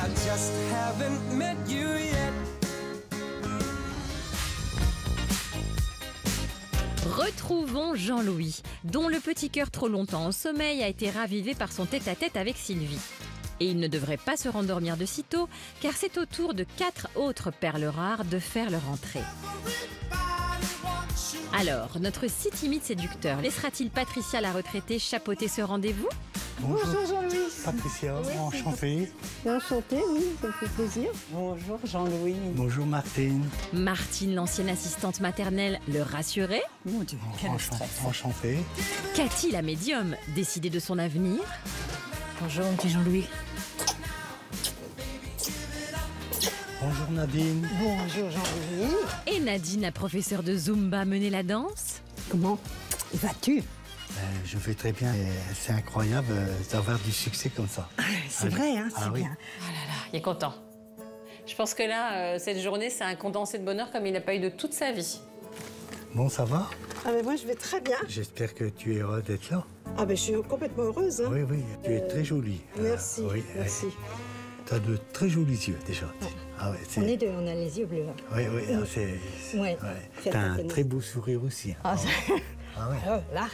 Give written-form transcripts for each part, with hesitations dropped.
I just haven't met you yet. Retrouvons Jean-Louis, dont le petit cœur trop longtemps en sommeil a été ravivé par son tête-à-tête avec Sylvie. Et il ne devrait pas se rendormir de sitôt, car c'est au tour de 4 autres perles rares de faire leur entrée. Alors, notre si timide séducteur laissera-t-il Patricia la retraitée chapeauter ce rendez-vous? Bonjour Jean-Louis. Patricia, enchanté. Enchanté, oui, ça me fait plaisir. Bonjour Jean-Louis. Bonjour Martine. Martine, l'ancienne assistante maternelle, le rassurait? Mon Dieu, quel stress. Enchanté. Cathy, la médium, décidée de son avenir? Bonjour mon petit Jean-Louis. Bonjour Nadine. Bonjour Jean-Louis. Et Nadine, la professeure de Zumba, menait la danse? Comment vas-tu? Je vais très bien. C'est incroyable d'avoir du succès comme ça. C'est vrai, hein, c'est oui. bien. Ah là là, il est content. Je pense que là, cette journée, c'est un condensé de bonheur comme il n'a pas eu de toute sa vie. Bon, ça va? Ah mais moi je vais très bien. J'espère que tu es heureux d'être là. Ah ben je suis complètement heureuse. Hein. Oui, oui, tu es très jolie. Merci, Oui, merci. Tu as de très jolis yeux déjà. Ah ouais, On est deux, on a les yeux bleus. Hein. Oui, oui, c'est... Ouais. Tu as un très beau sourire aussi. Ah, Ah ouais. oh, là,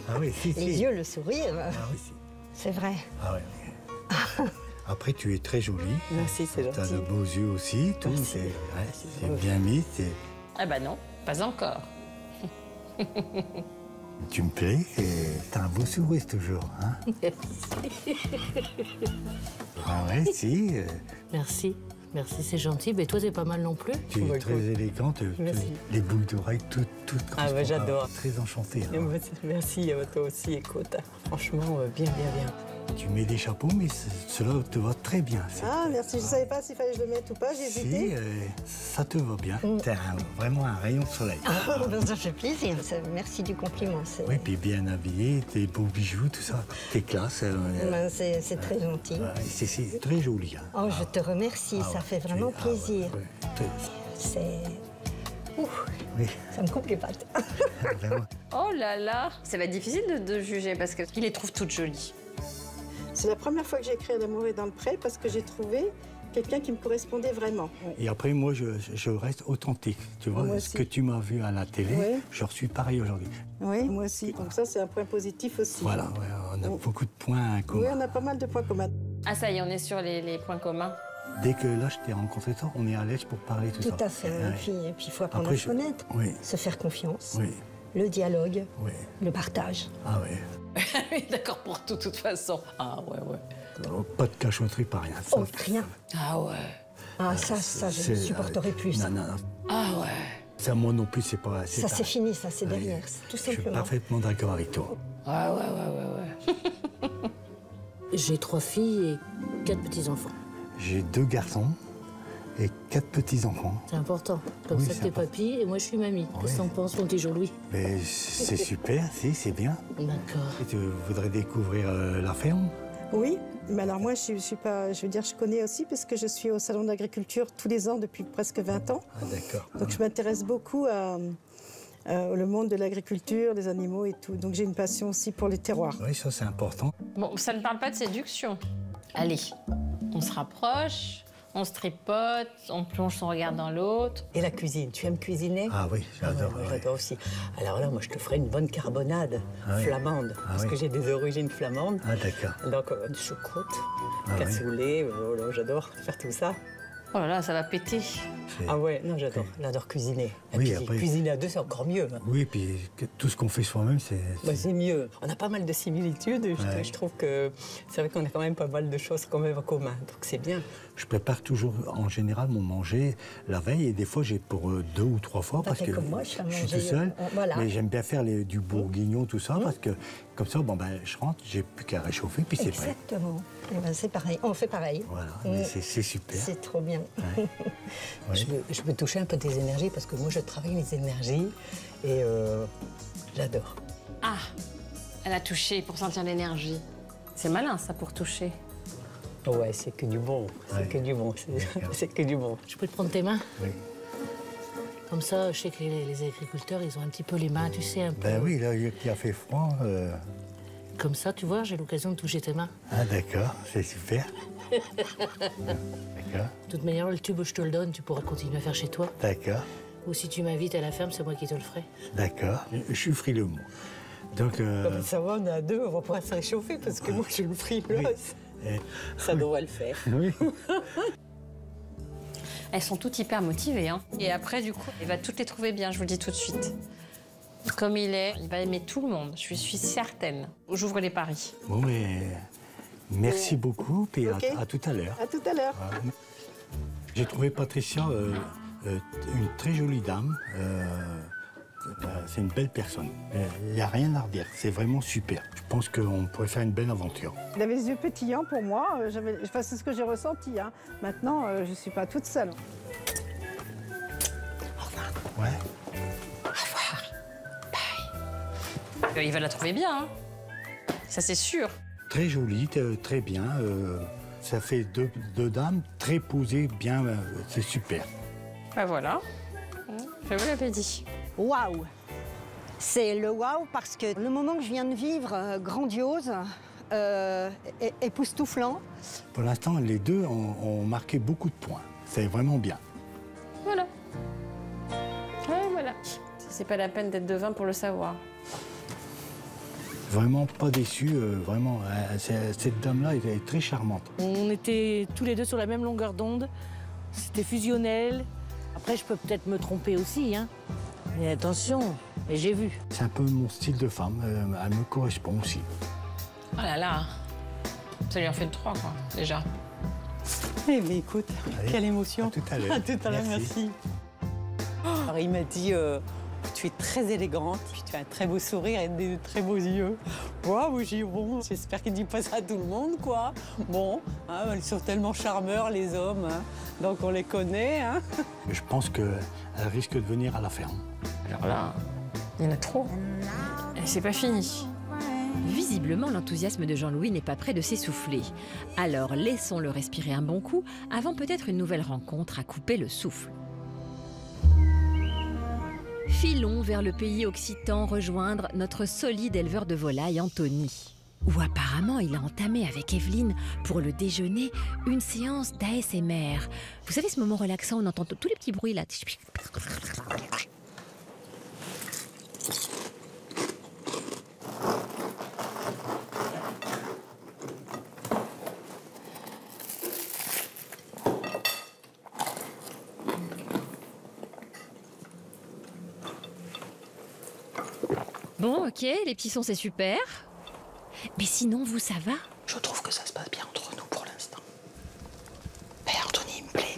Ah oui, si, les si. yeux, le sourire, Ah oui, si. c'est vrai. Ah ouais. Après, tu es très jolie. Merci, c'est Tu as gentil. de beaux yeux aussi, tout. Merci. C'est bien mis. Ah bah non, pas encore. Tu me plais et t'as un beau sourire toujours. Hein. Ah ouais, si. Merci. Merci, c'est gentil. Mais toi, t'es pas mal non plus. Tu es très élégante. Merci. Les boucles d'oreilles, toutes Ah ouais, j'adore. Très enchantée. Et moi, merci, toi aussi, écoute. Franchement, bien, bien, bien. Tu mets des chapeaux, mais cela te va très bien. Ah merci, je savais pas s'il fallait que je le mette ou pas, j'ai Si, hésité. ça te va bien. T'es vraiment un rayon de soleil. Ah, ben, ça fait plaisir, merci du compliment. Oui, puis bien habillé, tes beaux bijoux, tout ça. T'es classe. Ben, c'est très gentil. C'est très joli. Hein. Oh, je te remercie, ça fait vraiment plaisir. Ouais. C'est... Ouf, Oui, ça me coupe les pattes. vraiment. Oh là là, ça va être difficile de juger parce qu'il les trouve toutes jolies. C'est la première fois que j'ai écrit L'amour est dans le pré parce que j'ai trouvé quelqu'un qui me correspondait vraiment. Et après, moi, je reste authentique. Tu vois, Moi ce aussi. que tu m'as vu à la télé, Oui. je suis pareil aujourd'hui. Oui, moi aussi. Donc ça, c'est un point positif aussi. Voilà, ouais, on a beaucoup de points Oui, communs. on a pas mal de points communs. Ah ça y est, on est sur les points communs. Dès que là, je t'ai rencontré toi, on est à l'aise pour parler tout ça. Tout à fait. Ouais. Et puis il faut apprendre Après, à se connaître, Oui, se faire confiance, oui, le dialogue, oui. le partage. Ah oui. Oui, d'accord pour tout, de toute façon. Ah ouais, ouais. Pas de cachotterie, pas rien. Ça, Oh, rien. Ah ouais. Ah, ça, je c'est- ne supporterai plus. Non, non, non. Ah ouais. Ça, moi non plus, c'est pas... Ça, c'est fini, ça, c'est derrière, tout Je suis simplement. parfaitement d'accord avec toi. Ouais, ouais, ouais, ouais, ouais. J'ai 3 filles et 4 petits-enfants. J'ai 2 garçons et 4 petits-enfants. C'est important. Comme Oui, ça, c'est t'es important. papy et moi, je suis mamie. Qu'est-ce que t'en penses, mon petit Jean-Louis? Mais c'est super, si, c'est bien. D'accord. Et tu voudrais découvrir la ferme? Oui, mais alors moi, je suis pas... Je veux dire, je connais aussi parce que je suis au Salon de l'Agriculture tous les ans depuis presque 20 ans. Ah, d'accord. Donc je m'intéresse beaucoup le monde de l'agriculture, des animaux et tout. Donc j'ai une passion aussi pour les terroirs. Oui, ça, c'est important. Bon, ça ne parle pas de séduction. Allez, on se rapproche, on se tripote, on plonge son regard dans l'autre. Et la cuisine, tu aimes cuisiner? Ah oui, j'adore. Moi, ouais. j'adore aussi. Alors là, moi, je te ferai une bonne carbonade oui. flamande, parce oui. que j'ai des origines flamandes. Ah, d'accord. Donc, de choucroute, Ah oui. cassoulet, voilà, j'adore faire tout ça. Oh là là, ça va péter. Ah ouais, non, j'adore cuisiner. Et Oui, puis, après- cuisiner à deux, c'est encore mieux. Hein. Oui, puis tout ce qu'on fait soi-même, c'est... Bah, c'est mieux. On a pas mal de similitudes. Ouais. Je trouve que c'est vrai qu'on a quand même pas mal de choses quand même en commun. Donc c'est bien. Je prépare toujours, en général, mon manger la veille. Et des fois, j'ai pour 2 ou 3 fois. Bah, Parce t'es que comme moi, je fais à suis manger, tout seul. voilà. Mais j'aime bien faire du bourguignon, tout ça. Parce que comme ça, bon, ben, je rentre, j'ai plus qu'à réchauffer, puis c'est prêt. Exactement. Eh ben, c'est pareil, on fait pareil. Voilà, mais c'est super. C'est trop bien. Ouais. Je veux toucher un peu des énergies parce que moi, je travaille les énergies et j'adore. Ah, elle a touché pour sentir l'énergie. C'est malin, ça, pour toucher. Ouais, c'est que du bon. C'est Ouais. que du bon. C'est que du bon. Je peux te prendre tes mains? Oui. Comme ça, je sais que les agriculteurs, ils ont un petit peu les mains, tu sais, un peu. Ben oui, là, il a fait froid. Comme ça, tu vois, j'ai l'occasion de toucher tes mains. Ah d'accord, c'est super. D'accord, De toute manière, le tube, je te le donne, tu pourras continuer à faire chez toi. d'accord, Ou si tu m'invites à la ferme, c'est moi qui te le ferai. d'accord. Je suis frileux, moi. Donc, Ça va, on est à deux, on va pouvoir se réchauffer parce que moi, je suis le frileuse. eh, Ça devrait le faire. oui. Elles sont toutes hyper motivées. Hein. Et après, du coup, il va toutes les trouver bien, je vous le dis tout de suite. Comme il est, il va aimer tout le monde, je suis certaine. J'ouvre les paris. Bon, mais merci beaucoup, puis Ok. à tout à l'heure. À tout à l'heure. J'ai trouvé Patricia une très jolie dame. C'est une belle personne. Il n'y a rien à redire. C'est vraiment super. Je pense qu'on pourrait faire une belle aventure. Il avait les yeux pétillants pour moi. Enfin, c'est ce que j'ai ressenti. Hein. Maintenant, je ne suis pas toute seule. Ouais. Il va la trouver bien, hein. Ça c'est sûr. Très jolie, très bien. Ça fait deux dames très posées, bien. C'est super. Ben voilà, je vous l'avais dit. Waouh! C'est le waouh parce que le moment que je viens de vivre, grandiose, époustouflant. Pour l'instant, les deux ont marqué beaucoup de points. C'est vraiment bien. Voilà. Ouais, voilà. C'est pas la peine d'être devin pour le savoir. Vraiment pas déçu. Vraiment, cette dame-là est très charmante. On était tous les deux sur la même longueur d'onde. C'était fusionnel. Après, je peux peut-être me tromper aussi, hein. Mais attention, et j'ai vu. C'est un peu mon style de femme. Elle me correspond aussi. Oh là là. Ça lui en fait 3, quoi, déjà. Eh bien, écoute, Allez, quelle émotion. à tout à l'heure. À tout à l'heure, merci. Alors, il m'a dit, tu es très élégante, puis tu as un très beau sourire et des très beaux yeux. Waouh, j'ai dit, bon, j'espère qu'il dit pas ça à tout le monde, quoi. Bon, hein, ils sont tellement charmeurs, les hommes, hein. Donc on les connaît, hein. Je pense qu'elle risque de venir à la ferme. Alors là, il y en a trop. Et c'est pas fini. Visiblement, l'enthousiasme de Jean-Louis n'est pas près de s'essouffler. Alors laissons-le respirer un bon coup avant peut-être une nouvelle rencontre à couper le souffle. Filons vers le pays occitan rejoindre notre solide éleveur de volailles, Anthony. Où apparemment il a entamé avec Evelyne, pour le déjeuner, une séance d'ASMR. Vous savez ce moment relaxant où on entend tous les petits bruits là. Bon, ok, les petits sons c'est super. Mais sinon, vous, ça va? Je trouve que ça se passe bien entre nous pour l'instant. Mais Anthony, il me plaît.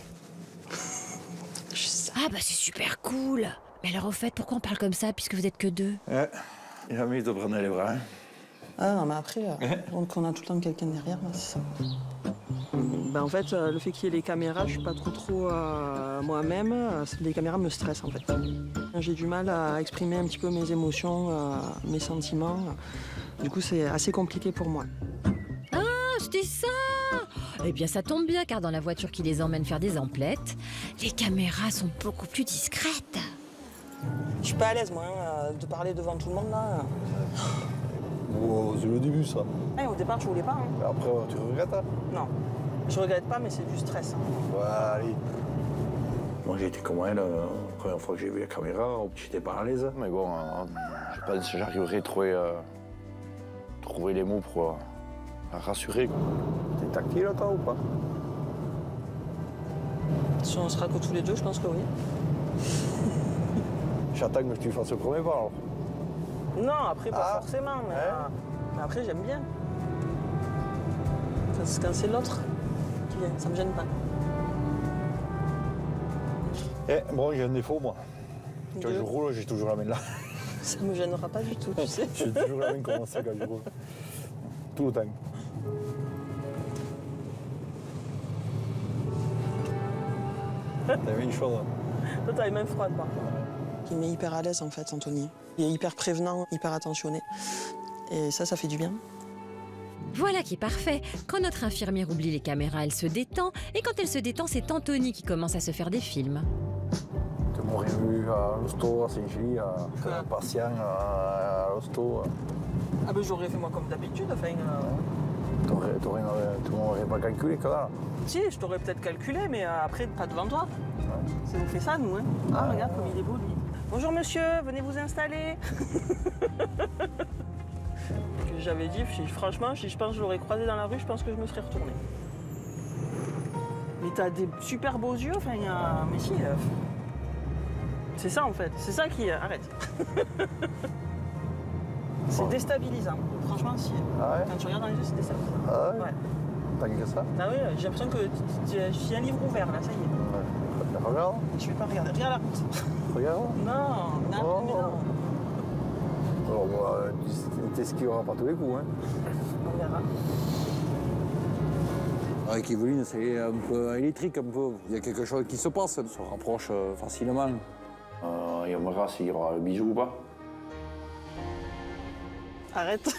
Juste ça. Ah bah c'est super cool. Mais alors au fait, pourquoi on parle comme ça puisque vous êtes que deux? Ouais, il a mis de prendre les bras. Hein. Ah non, mais après, donc on a tout le temps quelqu'un derrière, là, c'est ça. Ben en fait, le fait qu'il y ait les caméras, je suis pas trop moi-même. Les caméras me stressent en fait. J'ai du mal à exprimer un petit peu mes émotions, mes sentiments. Du coup, c'est assez compliqué pour moi. Ah, c'était ça! Eh bien, ça tombe bien, car dans la voiture qui les emmène faire des emplettes, les caméras sont beaucoup plus discrètes. Je suis pas à l'aise, moi, de parler devant tout le monde, là. Oh, c'est le début, ça. Eh, au départ, je voulais pas. Hein. Après, tu regrettes, hein? Non, je regrette pas, mais c'est du stress. Hein. Ouais, allez. Moi, j'ai été comme elle, la première fois que j'ai vu la caméra, j'étais pas à l'aise. Mais bon, je pense que j'arriverai à trouver les mots pour la rassurer. T'es tactile, toi, ou pas? Si on sera que tous les deux, je pense que oui. J'attends que tu fasses le premier pas, alors. Non, après, pas forcément, mais, mais après, j'aime bien. Quand c'est l'autre qui vient, ça me gêne pas. Eh, bon, j'ai un défaut, moi. Quand je roule, j'ai toujours la main là. Ça me gênera pas du tout, tu sais. J'ai toujours la main comme ça quand je roule. Tout le temps. T'as mis une chose. Toi, t'as les mains froides, par contre. Il met hyper à l'aise, en fait, Anthony. Il est hyper prévenant, hyper attentionné. Et ça fait du bien. Voilà qui est parfait. Quand notre infirmière oublie les caméras, elle se détend. Et quand elle se détend, c'est Anthony qui commence à se faire des films. Tu m'aurais vu à l'hosto, à Saint-Gilles, à Patient, à l'hosto. Ah ben j'aurais fait moi comme d'habitude, enfin... Tu m'aurais pas calculé que là. Si, je t'aurais peut-être calculé, mais après, pas devant toi. Ça nous fait ça, nous, hein. Ah, regarde comme il est beau, lui. Bonjour, monsieur, venez vous installer. J'avais dit, franchement, si je pense que je l'aurais croisé dans la rue, je pense que je me serais retourné. Mais t'as des super beaux yeux, enfin, il y a... Mais si, c'est ça, en fait. C'est ça qui... Arrête. C'est déstabilisant. Franchement, si. Ah ouais? Quand tu regardes dans les yeux, c'est déstabilisant. Ah ouais? Ouais. T'as que ça? Ah oui, j'ai l'impression que j'ai un livre ouvert, là, ça y est. Ouais. Regarde. Je vais pas regarder. Regarde la route. Regarde. Non, mais non. Alors, moi, t'esquiveras pas tous les coups, hein. On verra. Avec Evelyne, c'est un peu électrique, un peu. Il y a quelque chose qui se passe, on se rapproche facilement. Et on verra s'il y aura le bijou ou pas. Arrête.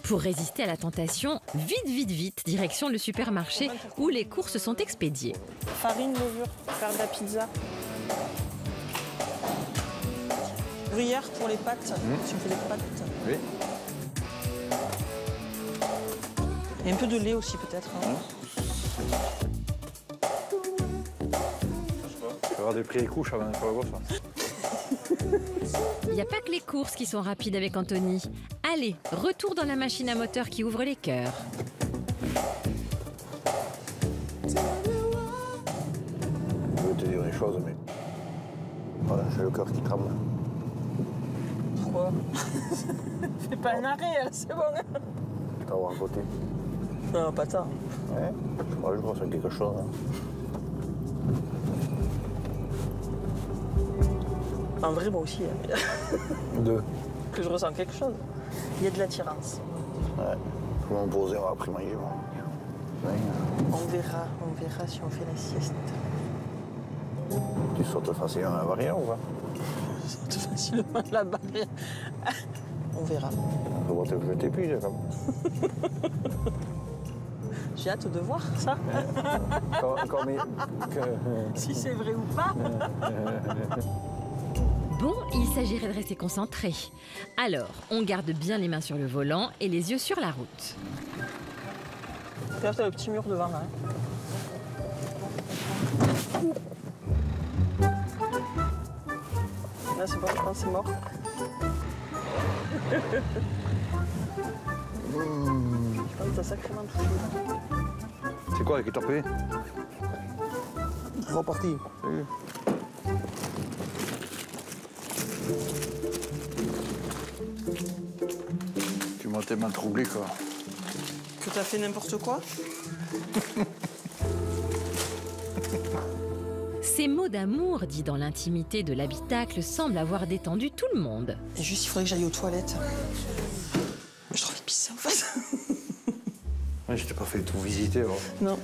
Pour résister à la tentation, vite, direction le supermarché où les courses sont expédiées. Farine, levure, faire de la pizza. Gruyère pour les pâtes, si on fait des pâtes. Oui. Et un peu de lait aussi peut-être. Hein. Je vais avoir des prix et couches avant de faire la bourse. Il n'y a pas que les courses qui sont rapides avec Anthony. Allez, retour dans la machine à moteur qui ouvre les cœurs. Je vais te dire des choses, mais... Voilà, j'ai le cœur qui tremble. Pourquoi? Fais pas un arrêt, là, c'est bon. T'as voir à côté. Non, pas ça. Ouais, je ressens quelque chose. Hein. En vrai, moi aussi. Hein. Deux. Que je ressens quelque chose. Il y a de l'attirance. Ouais. Je vais me poser après manger. Ouais. On verra si on fait la sieste. Tu sautes facilement la barrière ou pas? Je saute facilement la barrière. On verra. Je vais te jeter puis, j'ai comme. J'ai hâte de voir ça. Si c'est vrai ou pas. Bon, il s'agirait de rester concentré. Alors, on garde bien les mains sur le volant et les yeux sur la route. Regarde, t'as le petit mur devant là. Là, c'est bon, je pense que c'est mort. Je pense que t'as sacrément touché. C'est quoi qui t'a payé? Reparti. Salut. Tu m'as tellement troublé quoi. Que t'as fait n'importe quoi? Ces mots d'amour dits dans l'intimité de l'habitacle semblent avoir détendu tout le monde. Et juste, il faudrait que j'aille aux toilettes. Je trouve une pisse en fait. Ouais, je t'ai pas fait tout visiter. Alors. Non.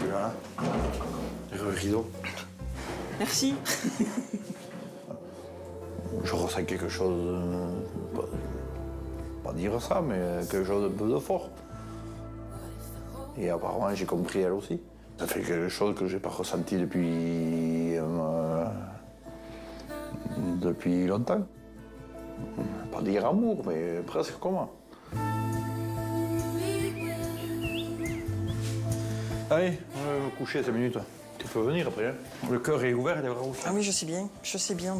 Voilà. Le rideau. Merci. Je ressens quelque chose. Pas dire ça, mais quelque chose de peu de fort. Et apparemment, j'ai compris elle aussi. Ça fait quelque chose que j'ai pas ressenti depuis longtemps. Pas dire amour, mais presque comme moi. Allez, on va me coucher 5 minutes. Tu peux venir après. Hein. Le cœur est ouvert et les bras aussi. Ah oui, je sais bien, je sais bien.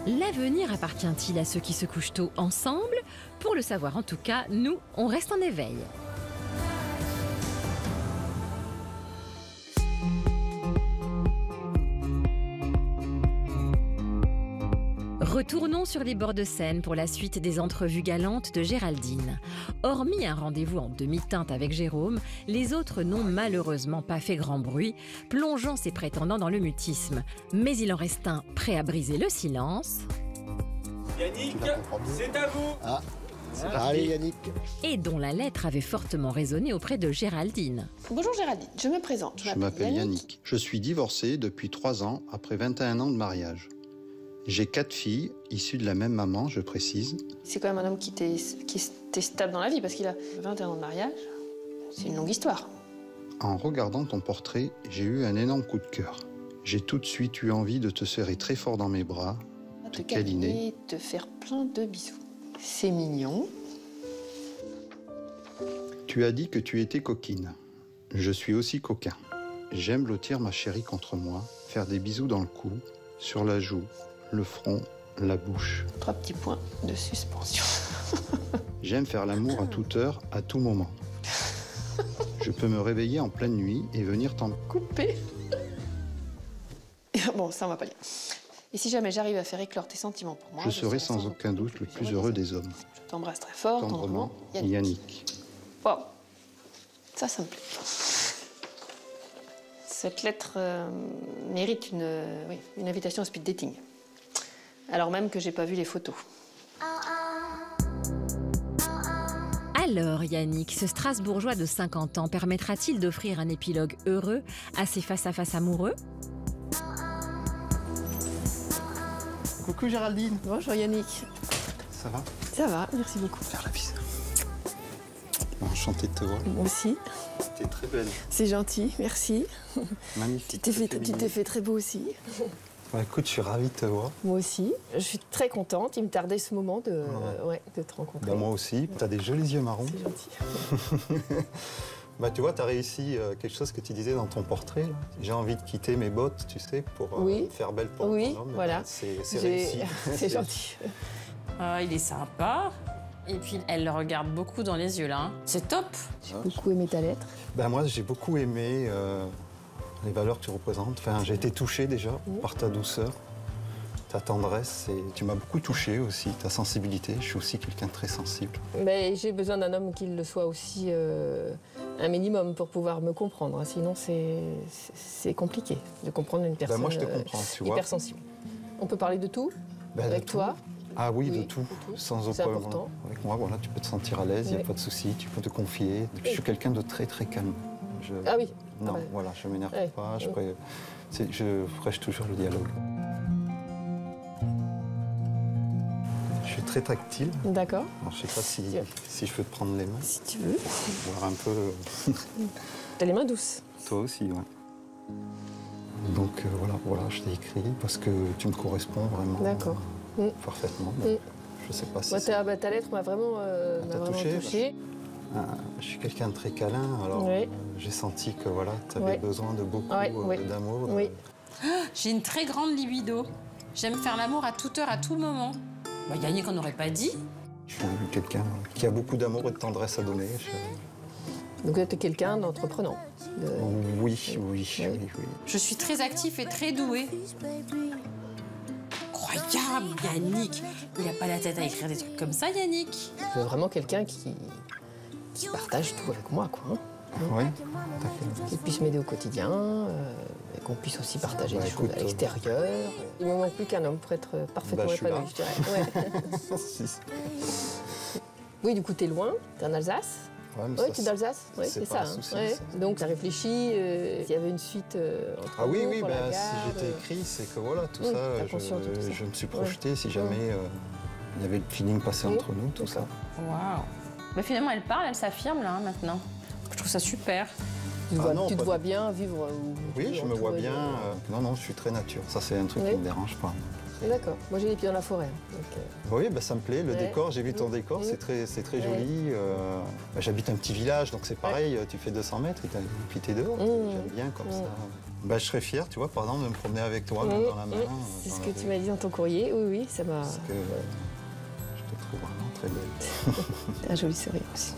L'avenir appartient-il à ceux qui se couchent tôt ensemble? Pour le savoir en tout cas, nous, on reste en éveil. Retournons sur les bords de Seine pour la suite des entrevues galantes de Géraldine. Hormis un rendez-vous en demi-teinte avec Jérôme, les autres n'ont malheureusement pas fait grand bruit, plongeant ses prétendants dans le mutisme. Mais il en reste un prêt à briser le silence. Yannick, c'est à vous. Allez Yannick. Et dont la lettre avait fortement résonné auprès de Géraldine. Bonjour Géraldine, je me présente. Je m'appelle Yannick. Je suis divorcé depuis 3 ans après 21 ans de mariage. J'ai 4 filles, issues de la même maman, je précise. C'est quand même un homme qui était stable dans la vie parce qu'il a 21 ans de mariage. C'est une longue histoire. En regardant ton portrait, j'ai eu un énorme coup de cœur. J'ai tout de suite eu envie de te serrer très fort dans mes bras te câliner. te faire plein de bisous. C'est mignon. Tu as dit que tu étais coquine. Je suis aussi coquin. J'aime blottir ma chérie contre moi, faire des bisous dans le cou, sur la joue, le front, la bouche. 3 petits points de suspension. J'aime faire l'amour à toute heure, à tout moment. Je peux me réveiller en pleine nuit et venir t'en couper. Bon, ça on va pas lire. Et si jamais j'arrive à faire éclore tes sentiments pour moi, je serai sans aucun doute le plus heureux des hommes. Je t'embrasse très fort, tendrement, Yannick. Wow. Ça me plaît. Cette lettre mérite une invitation au speed dating. Alors même que j'ai pas vu les photos. Alors Yannick, ce Strasbourgeois de 50 ans permettra-t-il d'offrir un épilogue heureux à ses face-à-face amoureux? Coucou Géraldine. Bonjour Yannick. Ça va? Ça va, merci beaucoup. Faire la bise. Enchanté de te voir. Moi aussi. T'es très belle. C'est gentil, merci. Magnifique. Tu t'es fait très beau aussi. Bah, écoute, je suis ravie de te voir. Moi aussi. Je suis très contente. Il me tardait ce moment de te rencontrer. Bah, moi aussi. T'as des jolis yeux marrons. C'est gentil. Bah, tu vois, t'as réussi quelque chose que tu disais dans ton portrait. J'ai envie de quitter mes bottes, tu sais, pour faire belle pour ton homme. Voilà. C'est réussi. C'est gentil. Il est sympa. Et puis, elle le regarde beaucoup dans les yeux, là. Hein. C'est top. J'ai beaucoup aimé ta lettre. Ben, moi, j'ai beaucoup aimé les valeurs que tu représentes. Enfin, j'ai été touché déjà par ta douceur, ta tendresse. Et tu m'as beaucoup touché aussi, ta sensibilité. Je suis aussi quelqu'un de très sensible. Mais j'ai besoin d'un homme qui le soit aussi un minimum pour pouvoir me comprendre. Hein. Sinon, c'est compliqué de comprendre une personne moi, je te comprends, tu vois. hypersensible. On peut parler de tout avec toi. Ah oui, de tout, sans aucun important. Avec moi, voilà, tu peux te sentir à l'aise, il n'y a pas de souci, tu peux te confier. Je suis quelqu'un de très très calme. Ah oui. Non, voilà, je m'énerve pas, je prêche toujours le dialogue. Je suis très tactile. D'accord. Alors, je sais pas si je peux te prendre les mains. Si tu veux. Voir un peu. T'as les mains douces. Toi aussi, ouais. Donc voilà, je t'ai écrit parce que tu me corresponds vraiment. D'accord. Parfaitement. Je sais pas si. Moi, ta lettre m'a vraiment touchée. Je suis quelqu'un de très câlin, alors j'ai senti que voilà, tu avais besoin de beaucoup d'amour. Oui. J'ai une très grande libido. J'aime faire l'amour à toute heure, à tout moment. Bah, Yannick, on n'aurait pas dit. Je suis quelqu'un qui a beaucoup d'amour et de tendresse à donner. Donc tu es quelqu'un d'entreprenant. Oui. Je suis très actif et très doué. Incroyable, Yannick. Il n'a pas la tête à écrire des trucs comme ça, Yannick. Je veux vraiment quelqu'un qui partage tout avec moi, quoi. Oui. Qui puisse m'aider au quotidien, et qu'on puisse aussi partager des choses à l'extérieur. Il ne me manque plus qu'un homme pour être parfaitement épanoui, je dirais. Ouais. Oui, du coup, t'es loin, t'es en Alsace. Oui, tu es d'Alsace, c'est ça. Donc, tu as réfléchi, s'il y avait une suite entre oui, pour la gare, si j'étais écrit, c'est que voilà, tout ça, je me suis projeté si jamais il y avait le feeling passé entre nous, tout ça. Waouh. Mais finalement, elle parle, elle s'affirme là, maintenant. Je trouve ça super. Tu te vois bien vivre Oui, je me vois bien. Non, je suis très nature. Ça, c'est un truc qui ne me dérange pas. D'accord. Moi, j'ai les pieds dans la forêt. Donc, Oui, ça me plaît. Le décor, j'ai vu ton décor, c'est très joli. J'habite un petit village, donc c'est pareil. Tu fais 200 mètres et puis t'es dehors. J'aime bien comme ça. Je serais fier, tu vois, par exemple, de me promener avec toi, main dans la main. C'est ce que tu m'as dit dans ton courrier. Oui, ça m'a... Parce que je te trouve vraiment très belle. T'as un joli sourire aussi.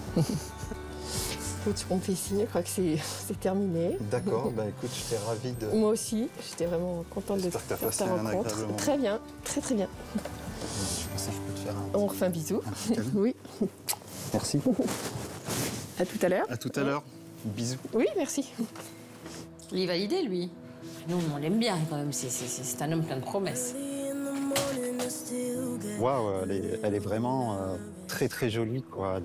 Écoute, on me fait signe, je crois que c'est terminé. D'accord, écoute, j'étais ravie de... Moi aussi, j'étais vraiment contente de faire ta rencontre. Très bien, très bien. Je sais pas si je peux te faire On refait un bisou. Oui. Merci. À tout à l'heure. À tout à l'heure. Bisous. Oui, merci. Il est validé, lui. Nous, on l'aime bien quand même. C'est un homme plein de promesses. Waouh, elle est vraiment très très jolie, quoi.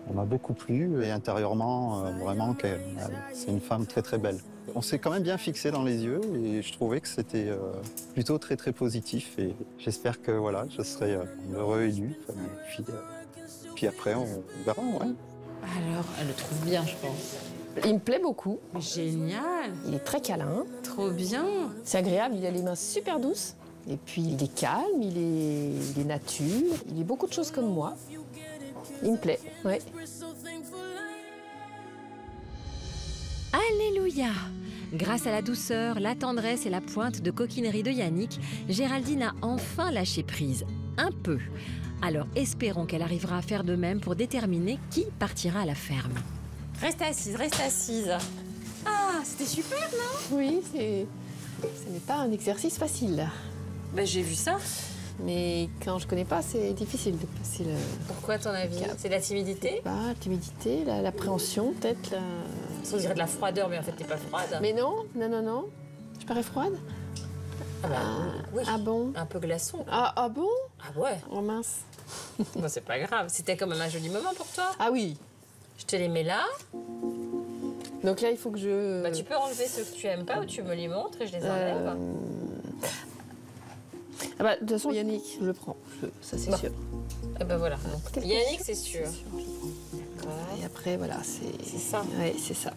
On m'a beaucoup plu et intérieurement, vraiment, c'est une femme très très belle. On s'est quand même bien fixé dans les yeux et je trouvais que c'était plutôt très très positif et j'espère que voilà, je serai heureux élu. Puis après, on verra, Alors, elle le trouve bien, je pense. Il me plaît beaucoup. Génial. Il est très câlin. Trop bien. C'est agréable, il a les mains super douces. Et puis il est calme, il est nature, il est beaucoup de choses comme moi. Il me plaît, ouais. Alléluia! Grâce à la douceur, la tendresse et la pointe de coquinerie de Yannick, Géraldine a enfin lâché prise. Un peu. Alors espérons qu'elle arrivera à faire de même pour déterminer qui partira à la ferme. Reste assise, reste assise. Ah, c'était super, non? Oui, ce n'est pas un exercice facile. Ben, j'ai vu ça. Mais quand je connais pas, c'est difficile de passer le... Pourquoi, à ton avis? C'est la timidité? La timidité, l'appréhension, peut-être. On dirait de la froideur, mais en fait, t'es pas froide. Mais non, non, non, non. Je parais froide? Ah, bah, oui. Ah bon? Un peu glaçon. Ah bon? Ah ouais. Oh mince. Bon, c'est pas grave. C'était quand même un joli moment pour toi. Ah oui. Je te les mets là. Donc là, il faut que je... Bah, tu peux enlever ceux que tu aimes pas ou tu me les montres et je les enlève. Ah bah, de toute façon, Yannick, je le prends. Ça, c'est sûr. Et ben voilà. Donc, Yannick, c'est sûr. D'accord. Et après, voilà, c'est... C'est ça. Oui, c'est ça.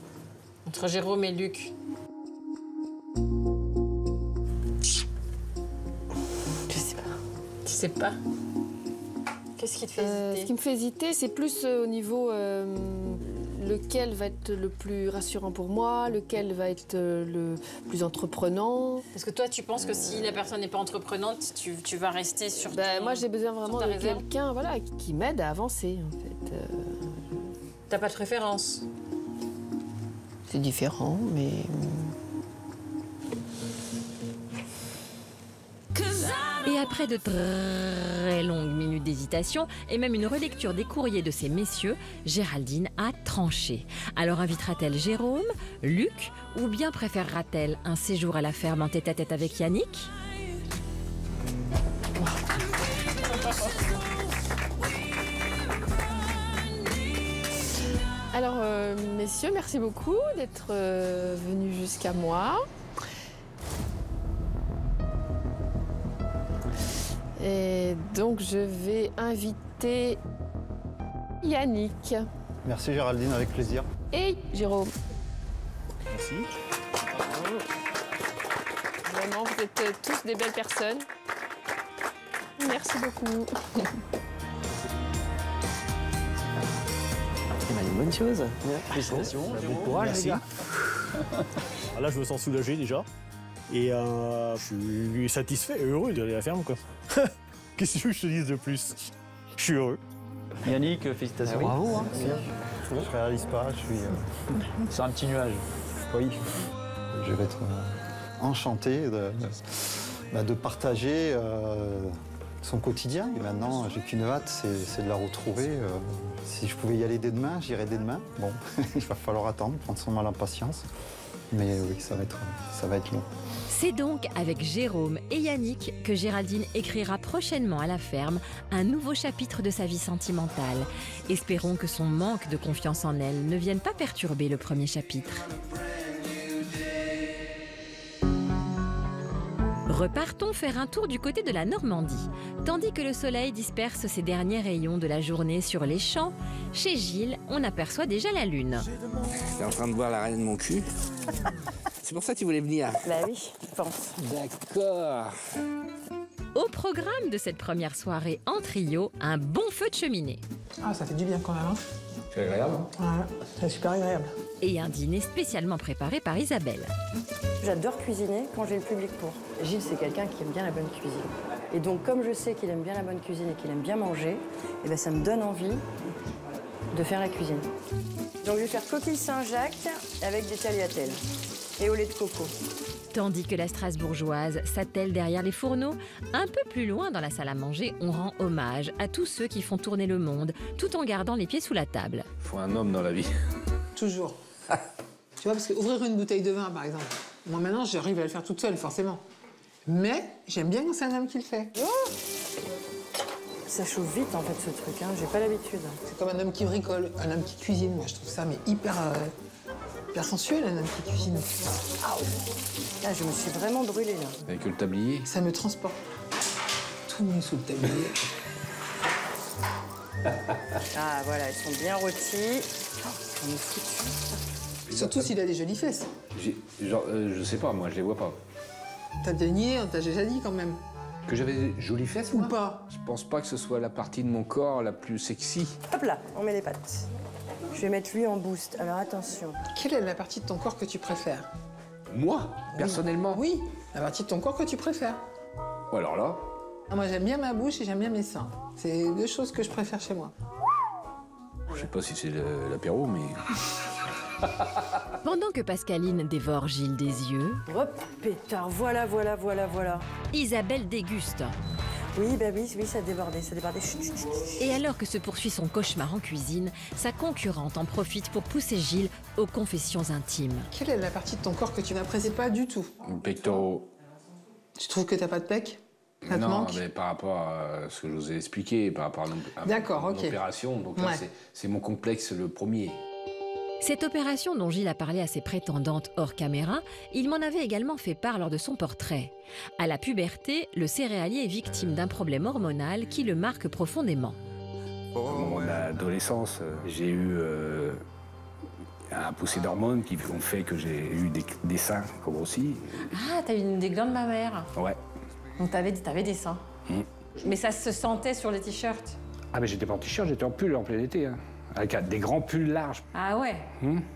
Entre Jérôme et Luc. Je sais pas. Tu sais pas? Qu'est-ce qui te fait hésiter? Ce qui me fait hésiter, c'est plus au niveau lequel va être le plus rassurant pour moi, lequel va être le plus entreprenant. Parce que toi, tu penses que si la personne n'est pas entreprenante, tu vas rester sur moi, j'ai besoin vraiment de quelqu'un qui m'aide à avancer, en fait. T'as pas de préférence? C'est différent, mais... Et après de très longues minutes d'hésitation et même une relecture des courriers de ces messieurs, Géraldine a tranché. Alors invitera-t-elle Jérôme, Luc ou bien préférera-t-elle un séjour à la ferme en tête-à-tête avec Yannick? Alors, messieurs, merci beaucoup d'être venus jusqu'à moi. Et donc, je vais inviter Yannick. Merci Géraldine, avec plaisir. Et Jérôme. Merci. Vraiment, vous êtes tous des belles personnes. Merci beaucoup. Une bonne chose. Félicitations. Bon courage, Merci. les gars. Là, je me sens soulagé déjà. Et je suis satisfait et heureux d'aller à la ferme, quoi. Qu'est-ce que je te dise de plus? Je suis heureux. Yannick, félicitations. Bravo. Hein. Je ne réalise pas, je suis... sur un petit nuage. Oui. Je vais être enchanté de partager son quotidien. Et maintenant, j'ai qu'une hâte, c'est de la retrouver. Si je pouvais y aller dès demain, j'irais dès demain. Bon, il va falloir attendre, prendre son mal en patience. Mais oui, ça va être long. C'est donc avec Jérôme et Yannick que Géraldine écrira prochainement à la ferme un nouveau chapitre de sa vie sentimentale. Espérons que son manque de confiance en elle ne vienne pas perturber le premier chapitre. Repartons faire un tour du côté de la Normandie. Tandis que le soleil disperse ses derniers rayons de la journée sur les champs, chez Gilles, on aperçoit déjà la lune. T'es en train de voir la reine de mon cul? C'est pour ça que tu voulais venir? Bah oui, je pense. D'accord. Au programme de cette première soirée en trio, un bon feu de cheminée. Ah, ça fait du bien quand même, hein. C'est agréable. Ouais, c'est super agréable. Et un dîner spécialement préparé par Isabelle. J'adore cuisiner quand j'ai le public pour. Gilles, c'est quelqu'un qui aime bien la bonne cuisine. Et donc, comme je sais qu'il aime bien la bonne cuisine et qu'il aime bien manger, eh ben, ça me donne envie de faire la cuisine. Donc, je vais faire coquille Saint-Jacques avec des tagliatelles et au lait de coco. Tandis que la Strasbourgeoise s'attelle derrière les fourneaux, un peu plus loin dans la salle à manger, on rend hommage à tous ceux qui font tourner le monde tout en gardant les pieds sous la table. Faut un homme dans la vie. Toujours. Tu vois, parce qu'ouvrir une bouteille de vin, par exemple, moi maintenant, j'arrive à le faire toute seule, forcément. Mais j'aime bien quand c'est un homme qui le fait. Oh, ça chauffe vite, en fait, ce truc. Hein. J'ai pas l'habitude. C'est comme un homme qui bricole, un homme qui cuisine. Moi, je trouve ça mais hyper sensuel, un homme qui cuisine. Ah, je me suis vraiment brûlée, là. Avec le tablier. Ça me transporte. Tout nu sous le tablier. Ah, voilà, ils sont bien rôtis. Oh, j'en ai foutu. Surtout s'il a des jolies fesses. Je sais pas, moi, je les vois pas. T'as bien nié, on t'a déjà dit quand même. Que j'avais jolies fesses, Ou moi pas? Je pense pas que ce soit la partie de mon corps la plus sexy. Hop là, on met les pattes. Je vais mettre lui en boost, alors attention. Quelle est la partie de ton corps que tu préfères? Moi, personnellement? Oui, la partie de ton corps que tu préfères. Ou alors là? Ah, moi, j'aime bien ma bouche et j'aime bien mes seins. C'est deux choses que je préfère chez moi. Je sais pas si c'est l'apéro, mais... Pendant que Pascaline dévore Gilles des yeux, Hop, pétard, voilà. Isabelle déguste. Oui, bah oui, ça a débordé. Chut, chut, chut. Et alors que se poursuit son cauchemar en cuisine, sa concurrente en profite pour pousser Gilles aux confessions intimes. Quelle est la partie de ton corps que tu n'apprécies pas du tout? Pectoraux. Tu trouves que t'as pas de pec? Ça te Non, manque? mais par rapport à ce que je vous ai expliqué, par rapport à D'accord, mon ok. opération, donc là, Ouais. c'est mon complexe le premier. Cette opération dont Gilles a parlé à ses prétendantes hors caméra, il m'en avait également fait part lors de son portrait. À la puberté, le céréalier est victime d'un problème hormonal qui le marque profondément. Au moment de l'adolescence, j'ai eu un poussé d'hormones qui ont fait que j'ai eu des seins qui ont grossi. Ah, t'as eu des glandes mammaires. Ouais. Donc t'avais des seins. Mais ça se sentait sur les t-shirts. Ah, mais j'étais pas en t-shirt, j'étais en pull en plein été, hein, avec des grands pulls larges. Ah ouais.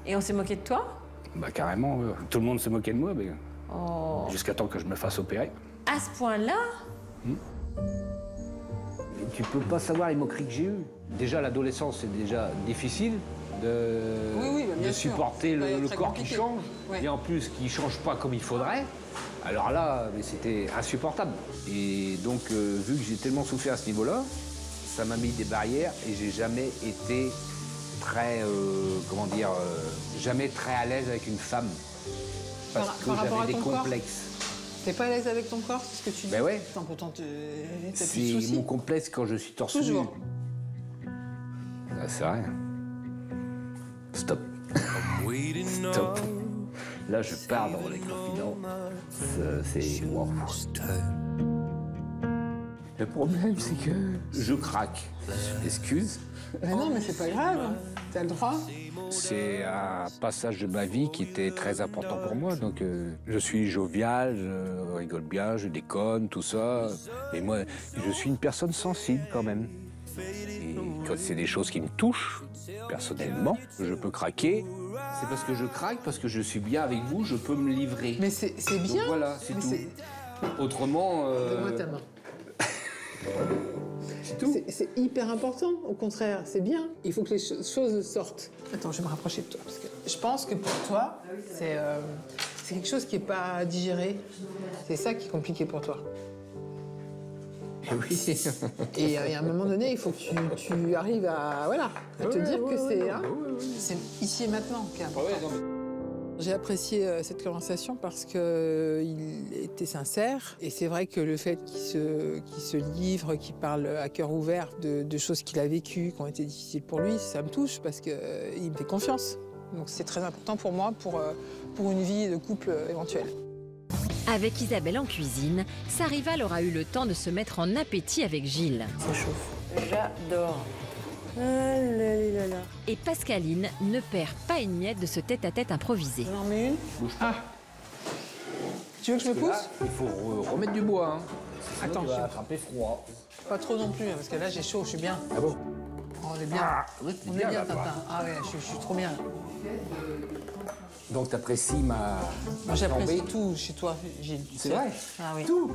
Et on s'est moqué de toi? Bah carrément, tout le monde se moquait de moi, mais Oh. jusqu'à temps que je me fasse opérer. À ce point-là? Tu peux pas savoir les moqueries que j'ai eues. Déjà, l'adolescence, c'est déjà difficile de, Oui, bah, bien de sûr. supporter Ça va le être très corps qui compliqué. change. Ouais. Et en plus, qui change pas comme il faudrait. Alors là, mais c'était insupportable. Et donc, vu que j'ai tellement souffert à ce niveau-là, ça m'a mis des barrières et j'ai jamais été très, jamais très à l'aise avec une femme. Parce Par que rapport à j'avais des ton corps? complexes. T'es pas à l'aise avec ton corps? C'est ce que tu dis? Ben ouais. Attends, pourtant, t'as plus de C'est soucis. mon complexe quand je suis torse nu. Toujours. Ah, c'est vrai. Stop. Stop. Là, je pars dans les confidences. C'est moi. Le problème, c'est que je craque. Excuse. Bah non, mais c'est pas grave. T'as le droit. C'est un passage de ma vie qui était très important pour moi. Donc, je suis jovial, je rigole bien, je déconne, tout ça. Et moi, je suis une personne sensible quand même. Et quand c'est des choses qui me touchent, personnellement, je peux craquer. C'est parce que je craque, parce que je suis bien avec vous, je peux me livrer. Mais c'est bien. Donc voilà, c'est Mais tout. Autrement... Donne-moi ta main. C'est tout. C'est hyper important, au contraire, c'est bien. Il faut que les choses sortent. Attends, je vais me rapprocher de toi, parce que je pense que pour toi, c'est quelque chose qui n'est pas digéré. C'est ça qui est compliqué pour toi. Oui. Et à un moment donné, il faut que tu arrives à te dire que c'est ici et maintenant qui est important. J'ai apprécié cette conversation parce qu'il était sincère. Et c'est vrai que le fait qu'il se livre, qu'il parle à cœur ouvert de choses qu'il a vécues, qui ont été difficiles pour lui, ça me touche parce qu'il me fait confiance. Donc c'est très important pour moi, pour une vie de couple éventuelle. Avec Isabelle en cuisine, sa rivale aura eu le temps de se mettre en appétit avec Gilles. Ça chauffe. J'adore. Et Pascaline ne perd pas une miette de ce tête-à-tête improvisé. J'en mets une. Bouge pas. Tu veux que je me pousse? Là, il faut remettre du bois. Hein. Sinon, Attends, tu vas je- attraper froid. Pas trop non plus, hein, parce que là j'ai chaud, je suis bien. Ah bon? On est bien. oui, t'es On bien, est bien, là, toi. Tintin. Ah ouais, je suis trop bien. Donc t'apprécies ma Moi j'apprécie flambée. tout chez toi, Gilles. tu C'est sais. vrai? Ah oui. Tout.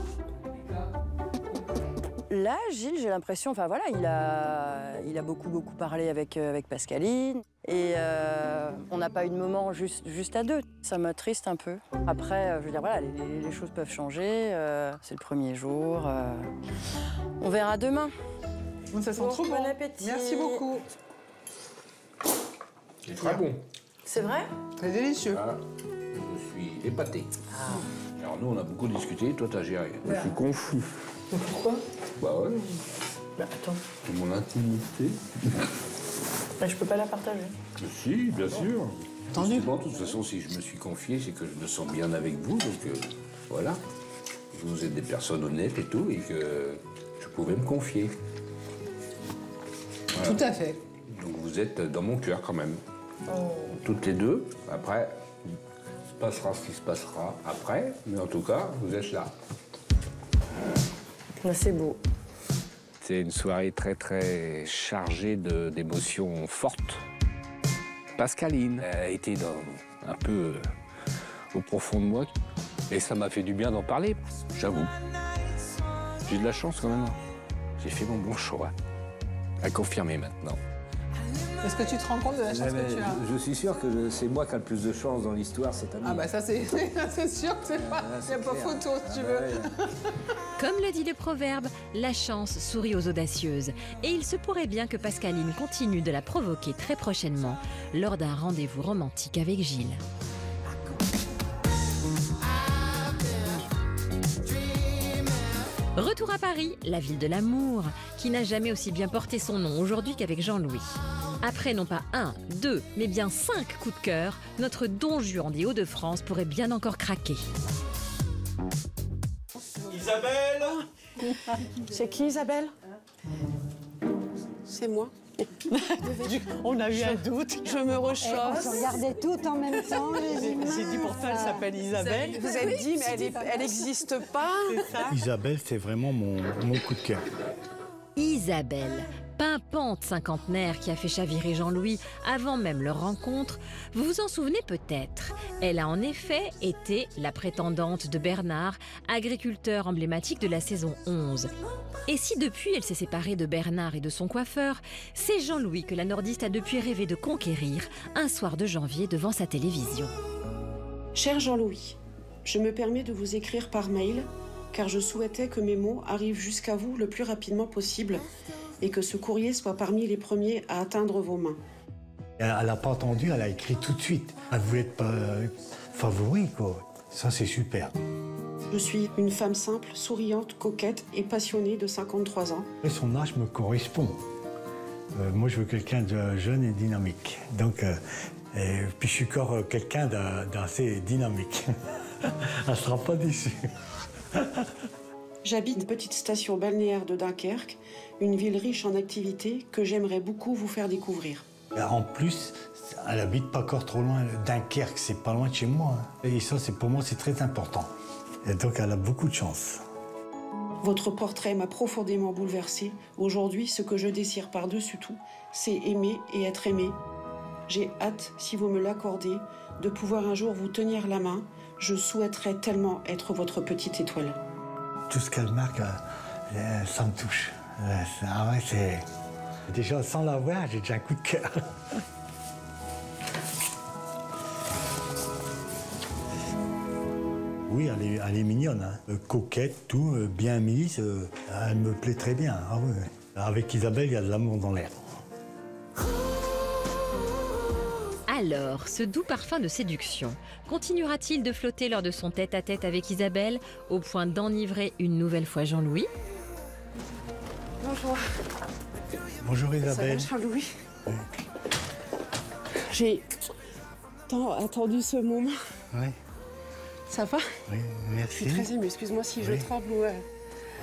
Là, Gilles, j'ai l'impression, enfin voilà, il a beaucoup parlé avec Pascaline. Et on n'a pas eu de moment juste à deux. Ça m'attriste un peu. Après, je veux dire, voilà, les choses peuvent changer. C'est le premier jour. On verra demain. Ça sent Bon, trop bon bon. appétit. Merci beaucoup. C'est très bon. C'est vrai? C'est délicieux. Ah, je suis épaté. Alors nous, on a beaucoup discuté. Toi, t'as géré. Je suis confus. Pourquoi? Bah ouais. Bah attends, C'est mon intimité. bah, je peux pas la partager. Si, bien sûr. Entendu. Bon, de toute façon, si je me suis confié, c'est que je me sens bien avec vous. Donc voilà. Vous êtes des personnes honnêtes et tout, et que je pouvais me confier. Voilà. Tout à fait. Donc vous êtes dans mon cœur quand même. Oh. Toutes les deux. Après, il se passera ce qui se passera après. Mais en tout cas, vous êtes là. C'est beau. C'est une soirée très très chargée d'émotions fortes. Pascaline a été un peu au profond de moi et ça m'a fait du bien d'en parler, j'avoue. J'ai de la chance quand même. J'ai fait mon bon choix. À confirmer maintenant. Est-ce que tu te rends compte de la chance que tu as? Je suis sûr que c'est moi qui a le plus de chance dans l'histoire cette année. Ah bah ça c'est sûr que c'est pas, y a pas photo si tu veux. Comme le dit le proverbe, la chance sourit aux audacieuses. Et il se pourrait bien que Pascaline continue de la provoquer très prochainement lors d'un rendez-vous romantique avec Gilles. Retour à Paris, la ville de l'amour, qui n'a jamais aussi bien porté son nom aujourd'hui qu'avec Jean-Louis. Après non pas 1, 2, mais bien 5 coups de cœur, notre Don Juan des Hauts-de-France pourrait bien encore craquer. Isabelle. C'est qui Isabelle? C'est moi. On a eu un doute. Je me rechauffe. On se regardait toutes en même temps. J'ai dit pourtant elle s'appelle Isabelle. Vous avez dit mais elle n'existe pas. Isabelle, c'est vraiment mon coup de cœur. Isabelle, pimpante cinquantenaire qui a fait chavirer Jean-Louis avant même leur rencontre, vous vous en souvenez peut-être. Elle a en effet été la prétendante de Bernard, agriculteur emblématique de la saison 11. Et si depuis elle s'est séparée de Bernard et de son coiffeur, c'est Jean-Louis que la nordiste a depuis rêvé de conquérir un soir de janvier devant sa télévision. Cher Jean-Louis, je me permets de vous écrire par mail car je souhaitais que mes mots arrivent jusqu'à vous le plus rapidement possible et que ce courrier soit parmi les premiers à atteindre vos mains. Elle n'a pas attendu, elle a écrit tout de suite. Elle voulait être favori, quoi. Ça, c'est super. Je suis une femme simple, souriante, coquette et passionnée de 53 ans. Et son âge me correspond. Moi, je veux quelqu'un de jeune et dynamique. Donc, puis je suis encore quelqu'un d'assez dynamique. Elle ne sera pas déçue. J'habite une petite station balnéaire de Dunkerque, une ville riche en activités que j'aimerais beaucoup vous faire découvrir. En plus, elle habite pas encore trop loin. Dunkerque, c'est pas loin de chez moi. Et ça, pour moi, c'est très important. Et donc, elle a beaucoup de chance. Votre portrait m'a profondément bouleversée. Aujourd'hui, ce que je désire par-dessus tout, c'est aimer et être aimé. J'ai hâte, si vous me l'accordez, de pouvoir un jour vous tenir la main. Je souhaiterais tellement être votre petite étoile. Tout ce qu'elle marque, ça me touche. C'est... Déjà, sans la voir, j'ai déjà un coup de cœur. Oui, elle est mignonne. Hein. Coquette, tout, bien mise. Elle me plaît très bien. Ah, oui. Avec Isabelle, il y a de l'amour dans l'air. Alors, ce doux parfum de séduction continuera-t-il de flotter lors de son tête-à-tête avec Isabelle, au point d'enivrer une nouvelle fois Jean-Louis? Bonjour. Bonjour Isabelle. Ça va, Jean-Louis? Oui. J'ai tant attendu ce moment. Oui. Ça va? Oui, merci. Je suis très émue, excuse-moi si je tremble.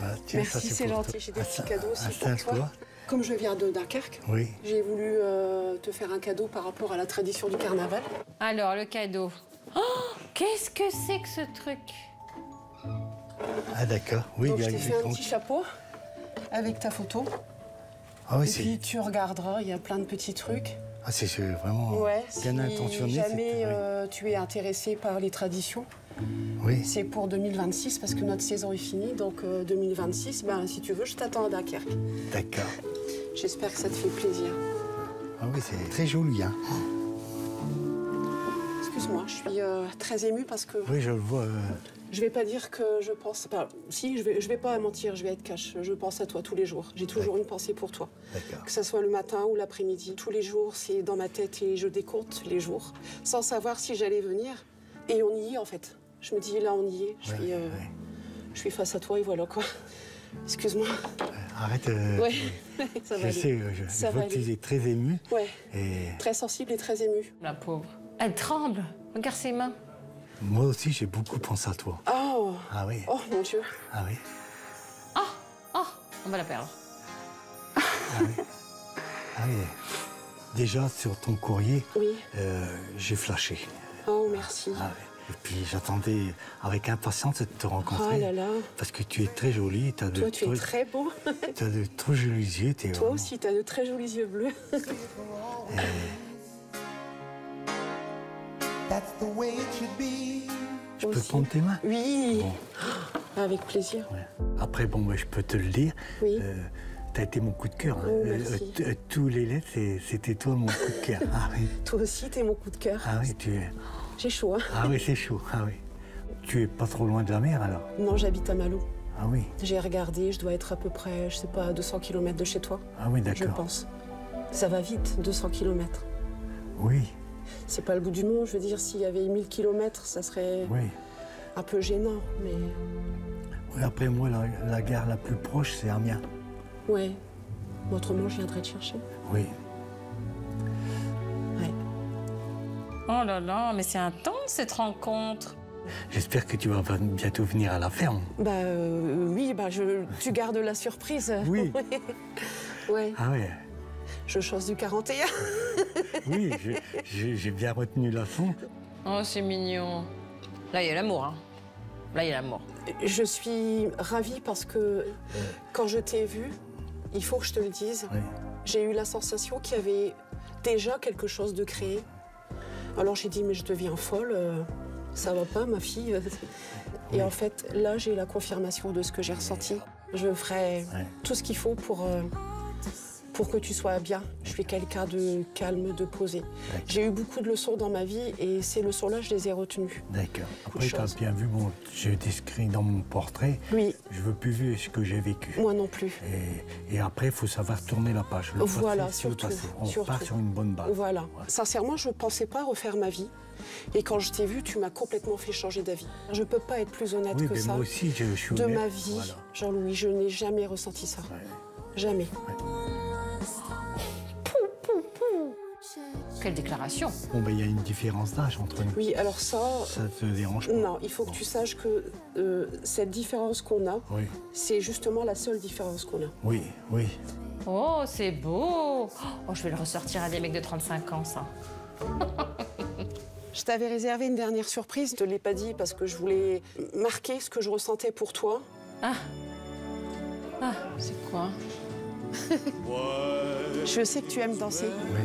Ah, tiens, merci, c'est gentil. J'ai des petits cadeaux aussi pour toi. Comme je viens de Dunkerque, oui. J'ai voulu te faire un cadeau par rapport à la tradition du carnaval. Alors, le cadeau. Oh, qu'est-ce que c'est que ce truc? Ah d'accord, oui. Donc, je t'ai fait un petit chapeau avec ta photo. Ah oui, et puis tu regarderas, il y a plein de petits trucs. Ah, c'est vraiment bien intentionné. Si jamais tu es intéressé par les traditions, oui. C'est pour 2026 parce que notre saison est finie. Donc 2026, ben, si tu veux, je t'attends à Dunkerque. D'accord. J'espère que ça te fait plaisir. Ah oui, c'est très joli, hein. Excuse-moi, je suis très émue parce que... Oui, je le vois. Je vais pas dire que je pense... Enfin, si, je vais pas mentir, je vais être cash. Je pense à toi tous les jours. J'ai toujours une pensée pour toi. D'accord. Que ce soit le matin ou l'après-midi. Tous les jours, c'est dans ma tête et je décompte les jours, sans savoir si j'allais venir. Et on y est, en fait. Je me dis, là, on y est. Je suis face à toi et voilà, quoi. Excuse-moi. Arrête. Ouais, ça va aller. Je vois que tu es très émue. Ouais, et... très sensible et très émue. La pauvre. Elle tremble. Regarde ses mains. Moi aussi, j'ai beaucoup pensé à toi. Oh. Ah oui. Oh, mon Dieu. Ah oui. Oh, on va la perdre. Ah oui. Ah oui. Déjà, sur ton courrier, oui. J'ai flashé. Oh, merci. Ah oui. Et puis j'attendais avec impatience de te rencontrer. Oh là là. Parce que tu es très jolie. Toi, tu es très beau. Tu as de trop jolis yeux. Toi aussi, tu as de très jolis yeux bleus. Je peux te prendre tes mains? Oui. Bon. Avec plaisir. Ouais. Après, bon, je peux te le dire. Oui. Tu as été mon coup de cœur. Oh, merci. Tous les lettres, c'était toi mon coup de cœur. Ah, oui. Toi aussi, t'es mon coup de cœur. Ah oui, tu es. J'ai chaud, hein? Ah oui, c'est chaud. Ah oui. Tu es pas trop loin de la mer alors? Non, j'habite à Malo. Ah oui. J'ai regardé, je dois être à peu près, je sais pas, à 200 km de chez toi. Ah oui, d'accord. Je pense. Ça va vite, 200 km. Oui. C'est pas le bout du monde, je veux dire, s'il y avait 1000 km, ça serait un peu gênant, mais... Oui, après, moi, la gare la plus proche, c'est Amiens. Ouais. Autrement, je viendrais te chercher. Oui. Ouais. Oh là là, mais c'est intense cette rencontre. J'espère que tu vas bientôt venir à la ferme. Bah oui, bah tu gardes la surprise. Oui. Ouais. Ah ouais. Je chose du 41. Oui, j'ai bien retenu la leçon. Oh, c'est mignon. Là, il y a l'amour, hein. Là, il y a l'amour. Je suis ravie parce que quand je t'ai vue, il faut que je te le dise, j'ai eu la sensation qu'il y avait déjà quelque chose de créé. Alors j'ai dit, mais je deviens folle, ça va pas, ma fille. Et en fait, là, j'ai la confirmation de ce que j'ai ressenti. Je ferai tout ce qu'il faut pour que tu sois bien. Je suis quelqu'un de calme, de posé. J'ai eu beaucoup de leçons dans ma vie et ces leçons-là, je les ai retenues. D'accord. Après, tu as bien vu, bon, j'ai décrit dans mon portrait. Oui. Je veux plus vivre ce que j'ai vécu. Moi non plus. Et après, il faut savoir tourner la page. Voilà, surtout. On part sur une bonne base. Voilà. Sincèrement, je ne pensais pas refaire ma vie. Et quand je t'ai vu, tu m'as complètement fait changer d'avis. Je ne peux pas être plus honnête que ça. Moi aussi, je suis de honnête. Ma vie, Jean-Louis, je n'ai jamais ressenti ça. Jamais. Quelle déclaration! Bon, ben, il y a une différence d'âge entre nous. Oui, alors ça... Ça te dérange pas? Non, il faut que tu saches que cette différence qu'on a, c'est justement la seule différence qu'on a. Oui, oui. Oh, c'est beau! Oh, je vais le ressortir à des mecs de 35 ans, ça. Je t'avais réservé une dernière surprise. Je te l'ai pas dit parce que je voulais marquer ce que je ressentais pour toi. Ah! Ah, c'est quoi? Je sais que tu aimes danser. Oui.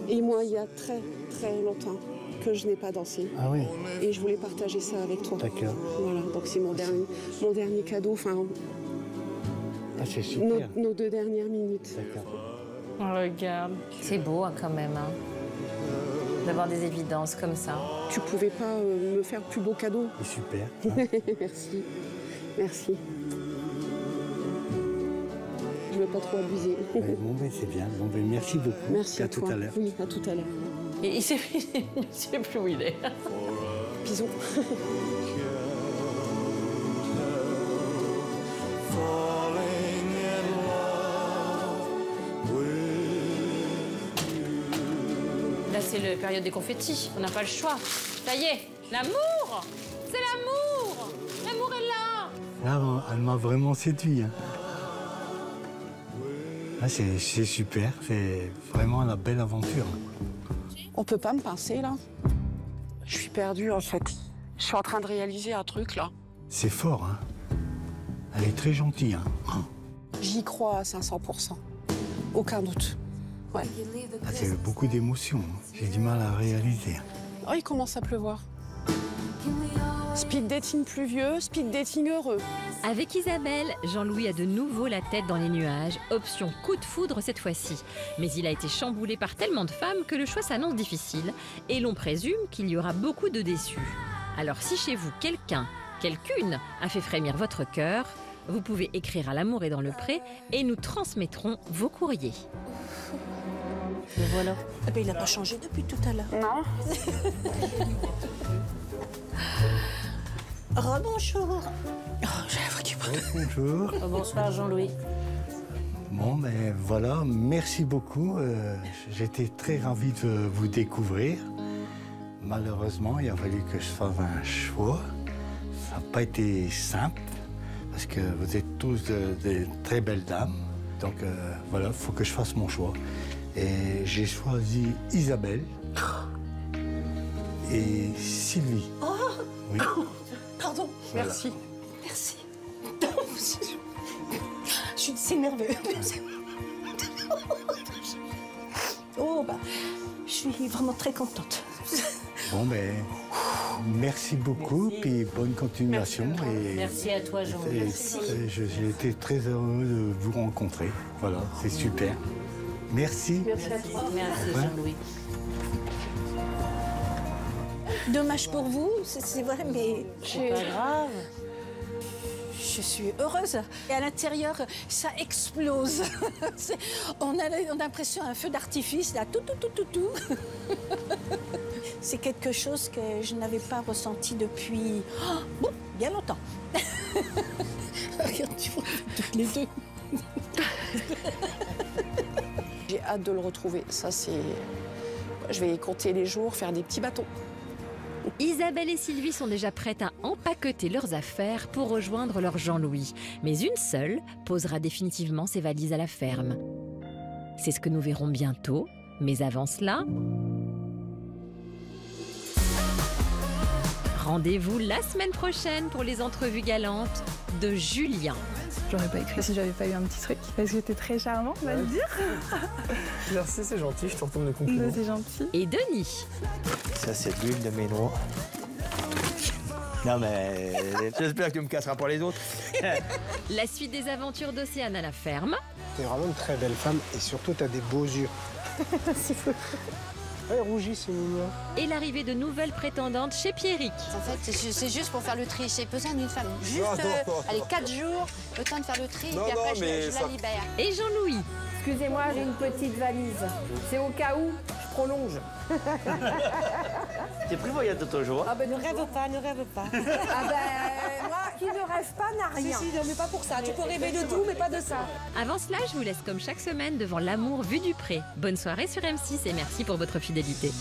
Et moi, il y a très, très longtemps que je n'ai pas dansé. Ah oui. Et je voulais partager ça avec toi. D'accord. Voilà, donc c'est mon dernier cadeau. Enfin, c'est super. Nos 2 dernières minutes. D'accord. Oh, regarde. C'est beau, hein, quand même, hein, d'avoir des évidences comme ça. Tu pouvais pas me faire plus beau cadeau. Super. Merci. Merci. Je ne veux pas trop abuser. Bon, ben, c'est bien. Bon, ben, merci beaucoup. Merci à tout toi. À l'heure. Oui, à tout à l'heure. Et il sait plus où il est. Bisous. Là, c'est la période des confettis. On n'a pas le choix. Ça y est, l'amour! C'est l'amour! L'amour est là! Là, elle m'a vraiment séduit. Hein. Ah, c'est super. C'est vraiment la belle aventure. On peut pas me pincer, là? Je suis perdue, en fait. Je suis en train de réaliser un truc, là. C'est fort, hein. Elle est très gentille, hein. J'y crois à 500%. Aucun doute. Ouais. Ah, c'est beaucoup d'émotions. J'ai du mal à réaliser. Oh, il commence à pleuvoir. Speed dating pluvieux, speed dating heureux. Avec Isabelle, Jean-Louis a de nouveau la tête dans les nuages, option coup de foudre cette fois-ci. Mais il a été chamboulé par tellement de femmes que le choix s'annonce difficile et l'on présume qu'il y aura beaucoup de déçus. Alors si chez vous quelqu'une a fait frémir votre cœur, vous pouvez écrire à L'amour est dans le pré et nous transmettrons vos courriers. Et voilà. Eh ben, il n'a pas changé depuis tout à l'heure. Non. Rebonjour. Oh, j'ai la voix qui brûle. Bonjour. Bonsoir Jean-Louis. Bon, ben voilà, merci beaucoup. J'étais très ravi de vous découvrir. Malheureusement, il a fallu que je fasse un choix. Ça n'a pas été simple, parce que vous êtes tous de très belles dames. Donc voilà, il faut que je fasse mon choix. Et j'ai choisi Isabelle. et Sylvie. Oh Oui. Pardon, Voilà. merci. Merci. C'est nerveux. Oh, bah, je suis vraiment très contente. Bon, ben, merci beaucoup, puis bonne continuation. Merci à toi, Jean-Louis. J'ai été très heureux de vous rencontrer. Voilà, c'est super. Merci. Merci à toi. Merci, Ouais. Jean-Louis. Dommage pour vous, c'est vrai, mais... C'est pas grave. Je suis heureuse. Et à l'intérieur, ça explose. On a l'impression d'un feu d'artifice, là, tout. C'est quelque chose que je n'avais pas ressenti depuis bien longtemps. Regarde, tu vois, toutes les deux. J'ai hâte de le retrouver. Ça, c'est... Je vais compter les jours, faire des petits bâtons. Isabelle et Sylvie sont déjà prêtes à empaqueter leurs affaires pour rejoindre leur Jean-Louis. Mais une seule posera définitivement ses valises à la ferme. C'est ce que nous verrons bientôt. Mais avant cela... Rendez-vous la semaine prochaine pour les entrevues galantes de Julien. J'aurais pas écrit si j'avais pas eu un petit truc. Parce que t'es très charmant, on va le dire. Merci, c'est gentil, je te retourne le compliment. C'est gentil. Et Denis. Ça, c'est de l'huile de mes noix. Non, mais j'espère que tu me casseras pour les autres. La suite des aventures d'Océane à la ferme. T'es vraiment une très belle femme et surtout t'as des beaux yeux. Ouais, rougis, c'est mignon. Et l'arrivée de nouvelles prétendantes chez Pierrick. En fait, c'est juste pour faire le tri. J'ai besoin d'une femme. Juste, allez, 4 jours, le temps de faire le tri, et puis après, je la libère. Et Jean-Louis. Excusez-moi, j'ai une petite valise. C'est au cas où je prolonge. T'es prévoyante de ton jour. Ah ben ne rêve pas, ne rêve pas. Ah ben moi qui ne rêve pas n'a rien. Si, non, mais pas pour ça. Tu peux rêver de tout, mais pas de ça. Avant cela, je vous laisse comme chaque semaine devant l'amour vu du pré. Bonne soirée sur M6 et merci pour votre fidélité.